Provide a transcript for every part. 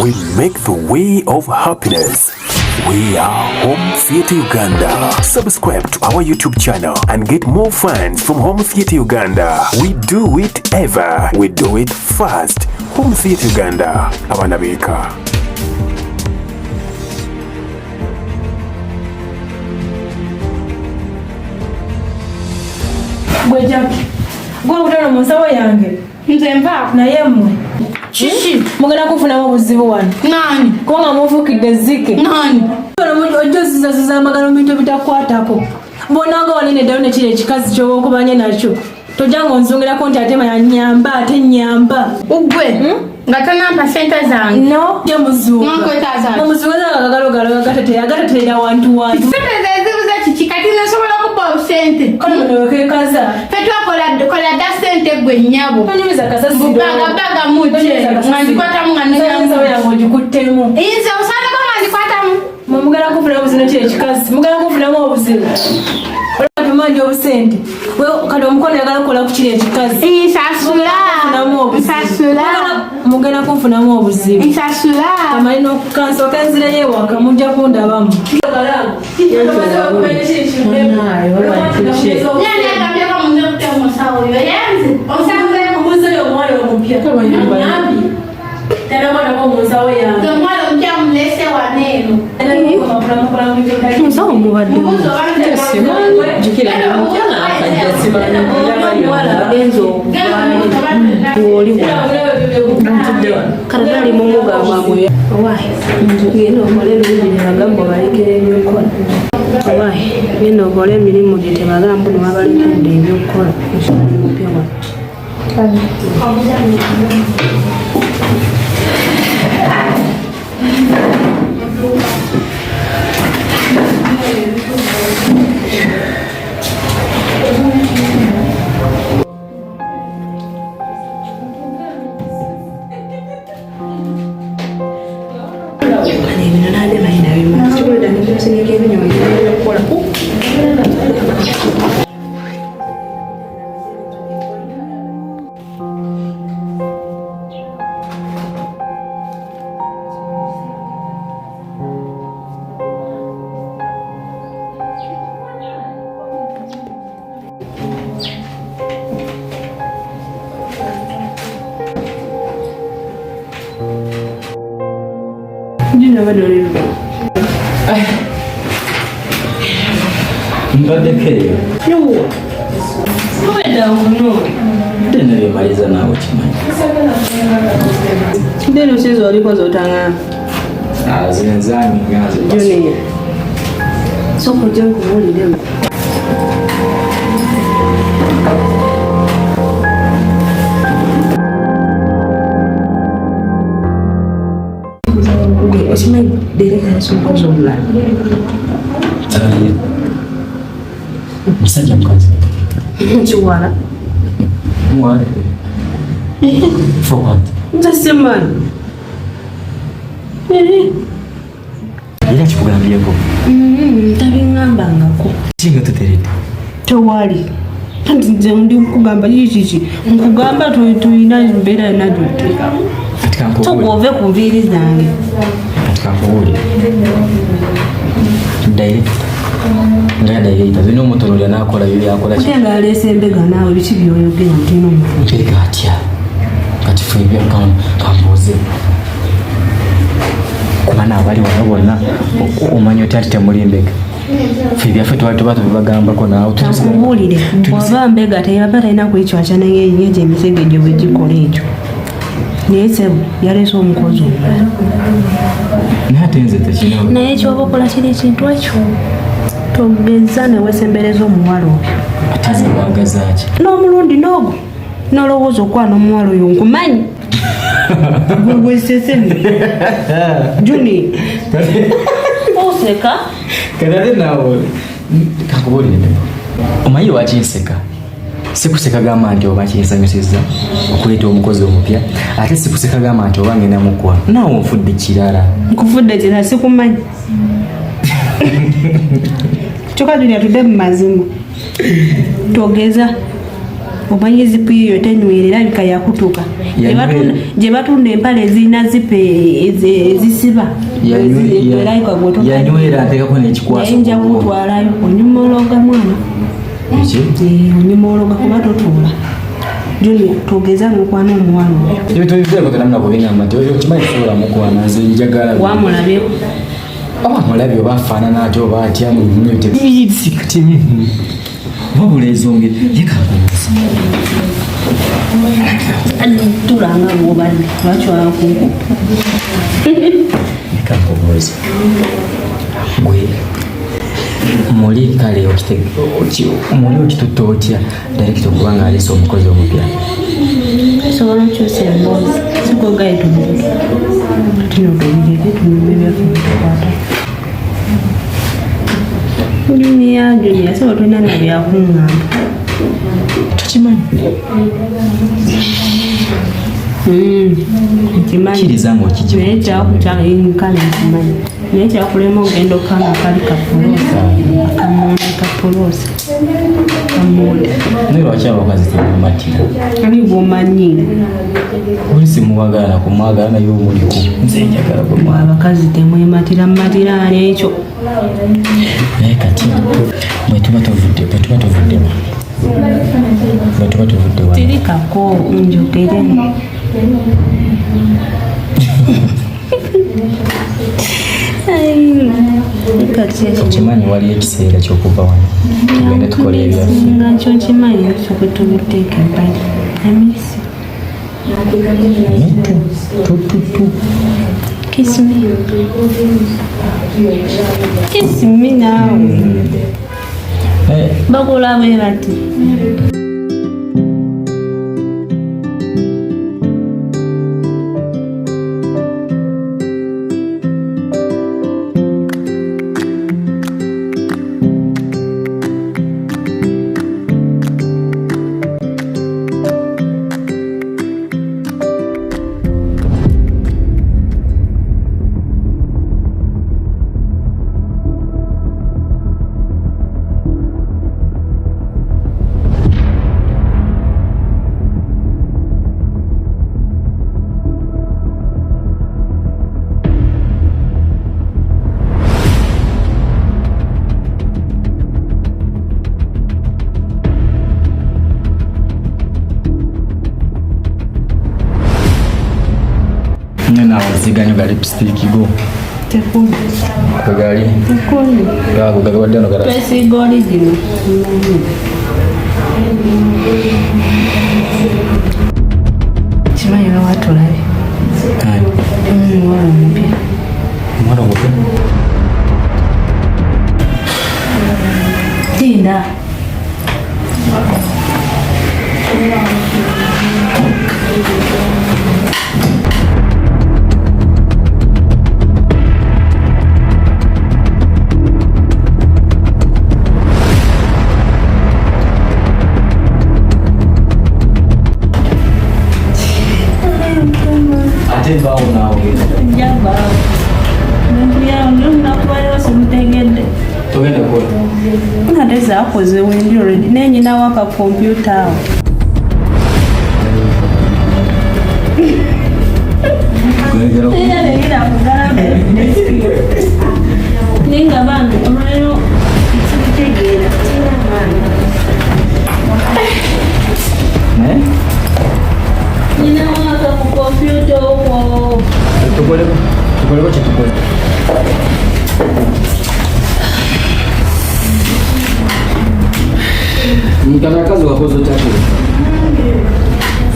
We make the way of happiness. We are Home Theatre Uganda. Subscribe to our YouTube channel and get more fans from Home Theatre Uganda. We do it ever. We do it fast. Home Theatre Uganda. Abanabika. Gwejaki. Gwa utano musawo yange. Nze mpa na yemwe. Chichi. Mugenda kufuna obuzibu wano. Nani? Kubanga mufukidde zike. Nani? Ojoziza amagalo bintu bitakwatako. Mbonanga wanene ddala nekiri ekikazi ky'obokubanye nakyo. Tojanga onzongerako nti ate nyamba ate nyamba. Ugwe. Nga tonampa sente zange. No. Je muzungu. Omuzungu agagalo agatatera wantu wantu. Sente zezibuza kiki kati nasobola kuba sente. Kono kwekaza. Kola da sente gwe nyabo. Tonyibiza kasasi. Baga muje. Mwandikwata mwandikwata yango gikuttemu. Inze osana ko mwandikwata mu. Mugala kufuna obuzino kye kikazi. Mugala kufuna mu obuzino. Olwatumanyi obusente. We kati omukono yagala kukola ku kiri ekikazi. Nsasula. Nsasula. Mugenda kunfunamu obuzibu. Nsasula. Kamali n'okukanso kenzire yewaka mujja kundabamu. Karadali mumuga mwabwe wahi ngeno mole luli nagambo balekere ebyokola wahi ngeno mole mirimu gite bagambo nwabalekere ebyokola nshali mupewa Mbadekeye. Yo. Kwenda uno. Tena bimaliza nawe kimanyi. Ndeno sizo aliko zotanga. Zinenzangi ngazo. Junior. Soko jangu muli demo. Osima dereka soko zola. Musajja mukazi. Chiwala. Mwale. For what? Ntasemani. Era kikugambyeko. Tabingamba ngako. Kinga tuterete. Tewali. Tanti nze ndi kugamba yichichi. Nkugamba tuyina mbeera nazo tuka. Tugove ku nviiri zange. Katikakubulira. Direct. Ngada yita bino mutono lya nakola yuli akola ki kyenga alese embega nawe biki byoyogera ntino mu mpega atya kati fibya kamboze kubana abali wabona omanyo tati temulimbega fibya fetu watu bagamba ko nawe tukubulire bwaba mbega teyabata ina ku ekyo achana yenyeje emisege bwe gikola ekyo nese yaleso omukozi natenze tekino naye ekyo obakola kiri ekintu ekyo togeza ne wesembereza omuwala oyo atize wagazaaki n'omulundi n'ogwo n'olowooza okwana omuwala oyo nkumanyi gwesesemi Juni oseka kanale nawe kakubulire omanyi wakinseka sikuseka gamba nti oba kinsanyusiza okuleeta omukozi omupya ate sikuseka gamba nti oba ngenda mukwa naawe onfudde kirala nkufudde kirala sikumanyi kyokka tuli atudde mu mazima togeza omanyi zipu yo tenywerera bika yakutuka gye batunda empale ezirina zipe ezisiba yanywera ateekako n'ekikwaso yayinja kutwalayo onyumologa mwana onyumologa kuba totuula Junior tugeza mukwana omuwala oyo tubiveko tenamna kubingamba nti oyo kimanyi kusobola mukwana nze njagala wamulabye abamulabye oba afaanana ati oba atya sikati wabula ezongere yekakubuuza tulanga ngobadde lwakiwakunku yekakubuuza gwe muli kale muli okitutta otya direkiti okubanga aleese omukozi omupya sobola okyusa emboozi sikogaye tumuleke tinotobireke tumubibyafumikwata Junior sobola tolina na byakuŋŋamba tokimanyi kirizanga naye kyakukyainkana nkimanyi naye kyakulema ogenda okukanga akali kapoloosa akamonde kapoloosa kamonde naye lwaki abakazi temumatira ani bwomanyi oli simuwagala kumwagala naye omuliku nze njagala bwemwa abakazi temwematira mumatiraani ekyo naye kati bwetuba tovudde tirikako njogere okimanyi wali ekiseera kyokuva wano tugende tukola ebyasinga nkyo nkimanyi kyokwetubuteeka empale emisi tututu kisimi naawe bakulabe bati siganyo gali lipstick go tekuli kagali tekuli gago gagabadde no gara pesi goli dino chimanyi na watu labi kani wala mpya mwana mupya tinda Jaba now. Jaba. Ndia ndio kwa simtegede. Tugenda kwa. Ngateza akoze wendi already. Nenyi na waka computer. Ninga bantu omulero kitegera tina mwana. Nina waka ku computer huko. Tukole chitukole. Mkana kazi wakozo chako.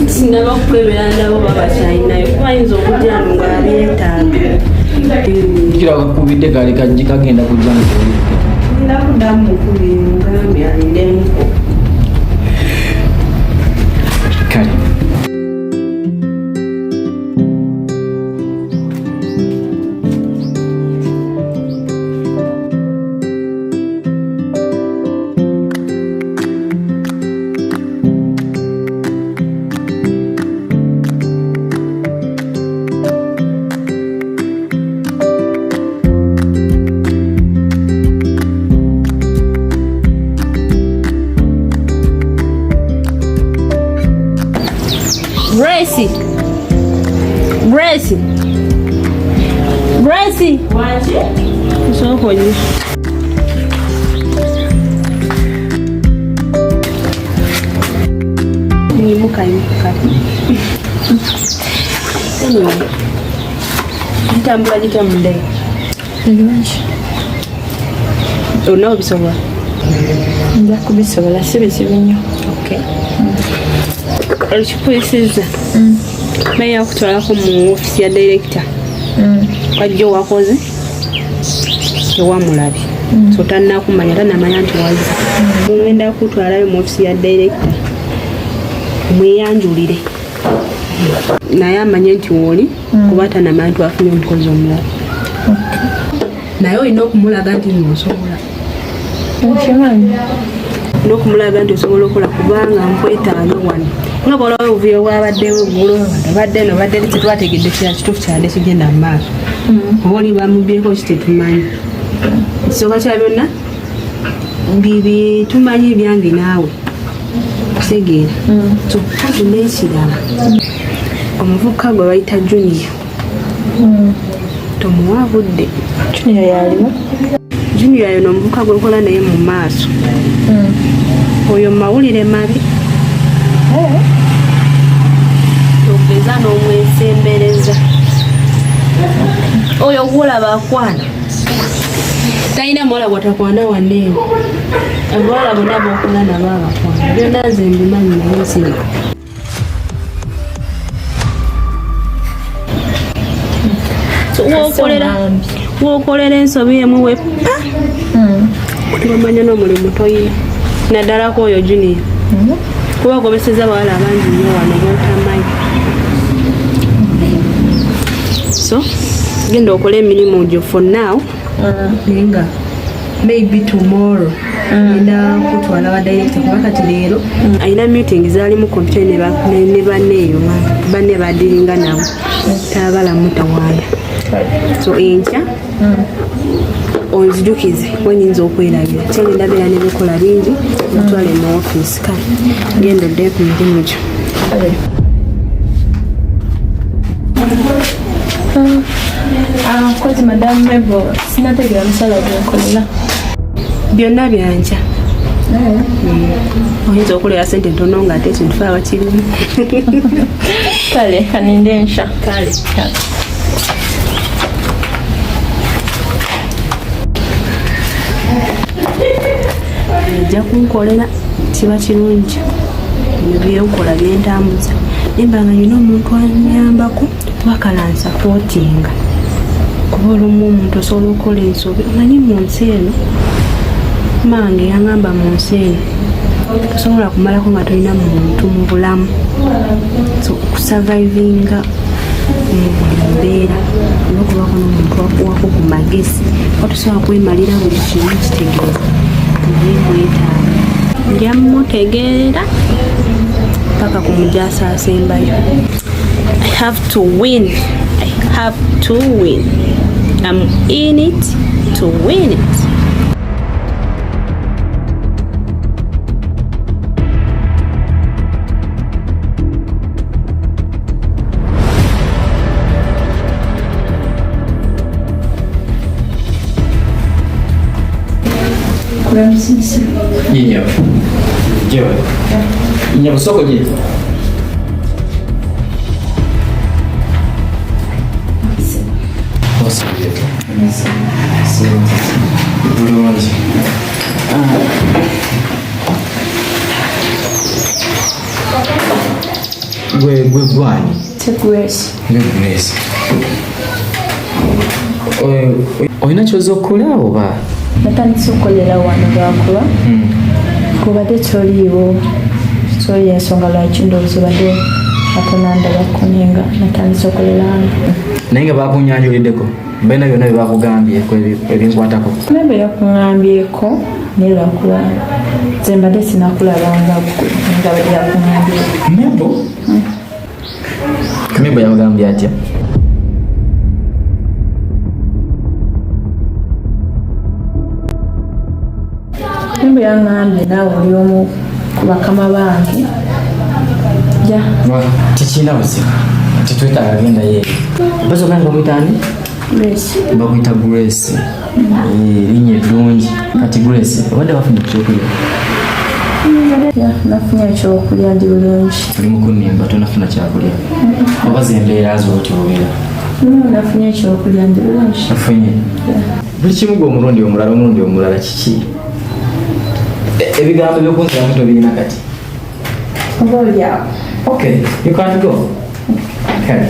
Sindaba kukwebera ndabo babachayinayo bayinza okujja nga abyetaaga kira kubidde kali kagenda kujja mukuli ndakuddamu mukuli mugambe alindemuko kale Bryce. So hoji. Nimuka. Anyway. Nitambula jitamule. Nilungi. Ona obisobola. Nja kubisobola sibizibu nnyo. Okay. Olukikulisizza. Naye akutwalako mu ofisi ya director. Wajjo wakoze. Tewamulabi. So tannakumanya tannamanya nti wazza. Mugenda kutwalayo mu ofisi ya director. Mweyanjulire. Naye amanye nti woli kuba tannamanya nti wafunye omukozi omulala. Naye olina okumulaga nti nosobola. N'okumulaga nti osobola okukola kubanga nkwetaaga wano. Nga bw'olaba obuvuyo bwabaddewo eggulo badde tetwategedde kituufu kyadde kigenda mu maaso. Oba oli bamubyeko ki tetumanyi. Ekisooka kya byonna tumanyi ebyange naawe kitegeera. Kyokka n'ekirala omuvubuka gwe bayita Junior tomuwa budde. Junior yaliwo? Junior yono omuvubuka gwe nkola naye mu maaso. Oyo mawulire mabi. Ogeza n'omwesembereza. Oyo gwolaba akwana. Talina muwala gwatakwana wanne. Abawala bonna b'okola nabo abakwana. Byonna nze mbimanyi naye nsirika. W'okolera ensobi emu weppa. Tubamanya n'omulimu toyina. Naddala ko oyo Junior. Kuba agobeseza abawala abangi nnyo wano b'otamanyi. So, genda okola emirimu gyo for now. Naye nga maybe tomorrow ngenda kutwala ba director kuba kati leero ayina meeting zaalimu computer ne banneeyo banne badiringa nabo tabalamu tawaaya. So enkya onzijukize wenyinza okwerabira kyengenda beera nebikola bingi otwale mu office kale genda odde ku mirimu gyo. Kozi Madam Mebo sinategera musala gwenkolera. Byonna byankya. Oyinza okolera ssente ntono ng'ate ekintu fe abakirimu. Kale kaninde nsha. Kale. Ejja kunkolera kiba kirungi nebyekola byentambuza nembanga nyina omuntu anyambako bakalansa supportinga kuba olumu omuntu osobola okukola ensobi omanyi mu nsi eno mange yangamba mu nsi eno tosobola kumalako nga tolina muntu mu bulamu so okusurvivinga mu buli mbeera olwokubako n'omuntu wakuwako ku magezi otusobola kwemalira buli kimu kitegeeza mwetaaga nja mutegeera paka ku mujaasa asembayo. I have to win. I'm in it to win it. Inya. Jewe. Inya busoko je. Gwe gwani. Grace. Grace. Oyina kyoza okukola oba? Natandise okukolera wano lwakuba kubadde toliiwo toli ensonga lwaki ndowooza badde atonandabako nenga natandise okukolera wano naye nga bakunyanjuliddeko balina byonna bye bakugambyeko ebinkwatako membe yakuŋambyeko naye lwakuba nze mbadde sinakulabanga nga badde yakuŋambyeko Mebo yabagambye atya? Mebo yangambye naawe oli omu ku bakama bange tikina buzibu titwetaaga genda yeeyo bazo gange omwitaani Grace. Bakwita Grace. Linye ddungi. Kati Grace, wadde wafuna ekyokulya? Nafunye ekyokulya ndi bulungi. Oli mu kunnimba tonafuna kyakulya? Oba zembeera z'otyo obeera? Nafunye ekyokulya ndi bulungi. Nafunye? Buli kimu gwe omulundi omulala kiki? Ebigambo by'okunziramu tobirina kati? Oba oli awo. Okay, you can't go. Okay.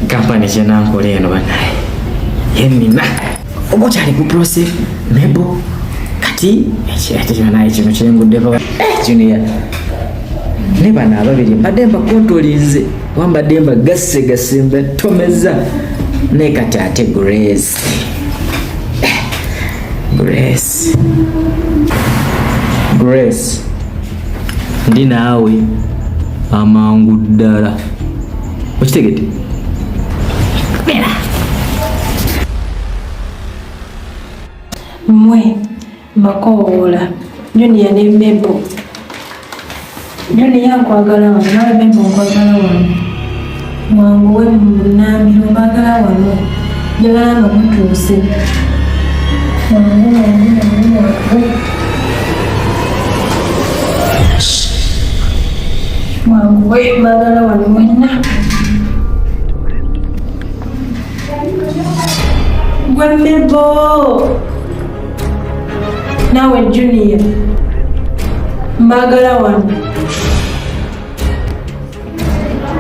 Kampani kyenankola eno banaye yenina oba okyali ku prose mebo kati ekiranaye kino kyenguddeko junior ne bano ababiri mbadde mbakontolinze wambadde mbagasse mbatomeza ne kati ate Grace ndi naawe amangu ddala okitegedde? Mwe mbakowoola Junior ne Bebo. Junior nkwagala wano nawe Bebo nkwagala wano. Mwanguwe munambiro mbagala wano. Njagala nga mutuuse. Mwanguwe mbagala wano mwenna. Gwe Bebo. Nawe Junior mbagala wano.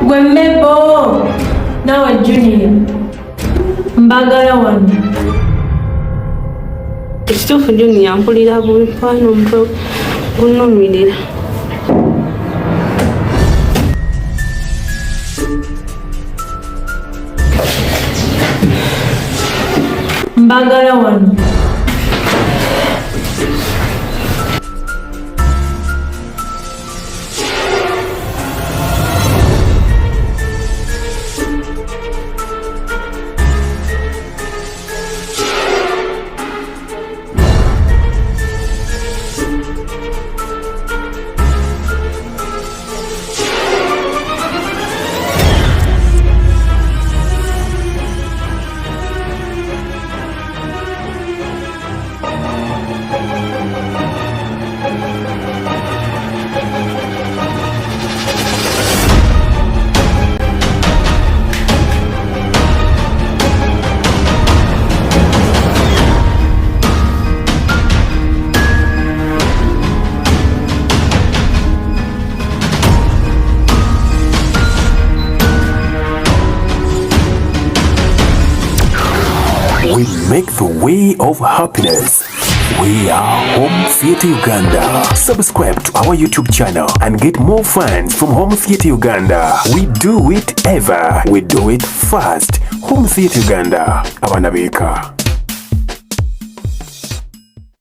Gwe Bebo. Nawe Junior mbagala wano. Ekituufu Junior mpulira bulifaano omutwe gunumirira. Mbagala wano. We make the way of happiness. We are Home Theatre Uganda. Subscribe to our YouTube channel and get more fans from Home Theatre Uganda. We do it ever. We do it fast. Home Theatre Uganda. Abanabeka.